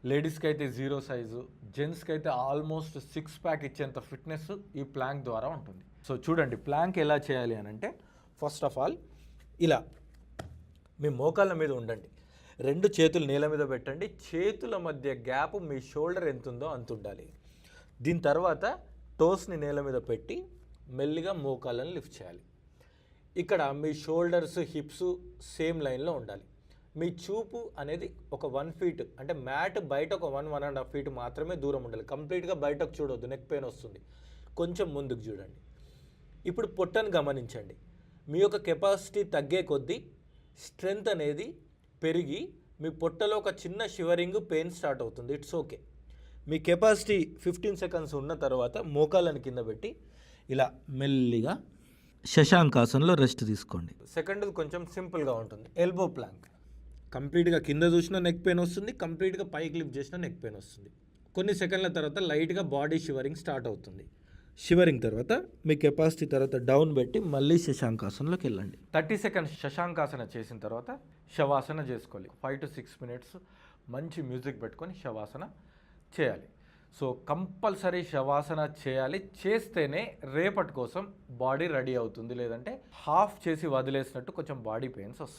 లేడీస్కి అయితే 0 సైజు, జెంట్స్కి అయితే ఆల్మోస్ట్ 6 ప్యాక్ ఇచ్చేంత ఫిట్నెస్ ఈ ప్లాంక్ ద్వారా ఉంటుంది. సో చూడండి ప్లాంక్ ఎలా చేయాలి అని అంటే, ఫస్ట్ ఆఫ్ ఆల్ ఇలా మీ మోకాళ్ళ మీద ఉండండి, 2 చేతులు నేల మీద పెట్టండి, చేతుల మధ్య గ్యాప్ మీ షోల్డర్ ఎంత ఉందో అంత ఉండాలి. దీని తర్వాత టోస్ని నేల మీద పెట్టి మెల్లిగా మోకాళ్ళని లిఫ్ట్ చేయాలి. ఇక్కడ మీ షోల్డర్స్ హిప్స్ సేమ్ లైన్లో ఉండాలి. మీ చూపు అనేది ఒక 1 ఫీట్ అంటే మ్యాట్ బయట ఒక 1.5 ఫీట్ మాత్రమే దూరం ఉండాలి. కంప్లీట్గా బయటకు చూడొద్దు, నెక్ పెయిన్ వస్తుంది. కొంచెం ముందుకు చూడండి. ఇప్పుడు పొట్టను గమనించండి. మీ యొక్క కెపాసిటీ తగ్గే కొద్దీ స్ట్రెంగ్త్ అనేది పెరిగి మీ పొట్టలో ఒక చిన్న షివరింగ్ పెయిన్ స్టార్ట్ అవుతుంది. It's okay. Me capacity 15 seconds ఉన్న తర్వాత మోకాళ్ళని కింద పెట్టి ఇలా మెల్లిగా శశాంకాసనంలో రెస్ట్ తీసుకోండి. సెకండ్ కొంచెం సింపుల్గా ఉంటుంది, ఎల్బో ప్లాంక్. కంప్లీట్గా కింద చూసినా నెక్ పెయిన్ వస్తుంది, కంప్లీట్గా పైకి లిఫ్ట్ చేసినా నెక్ పెయిన్ వస్తుంది. కొన్ని సెకండ్ల తర్వాత లైట్గా బాడీ షివరింగ్ స్టార్ట్ అవుతుంది. షివరింగ్ తర్వాత మీ కెపాసిటీ తర్వాత డౌన్ పెట్టి మళ్ళీ శశాంకాసనంలోకి వెళ్ళండి. 30 సెకండ్స్ శశాంకాసన చేసిన తర్వాత శవాసన చేసుకోవాలి. 5 to 6 మినిట్స్ మంచి మ్యూజిక్ పెట్టుకొని శవాసన చేయాలి. సో కంపల్సరీ శవాసన చేయాలి. చేస్తేనే రేపటి కోసం బాడీ రెడీ అవుతుంది. లేదంటే హాఫ్ చేసి వదిలేసినట్టు కొంచెం బాడీ పెయిన్స్ వస్తుంది.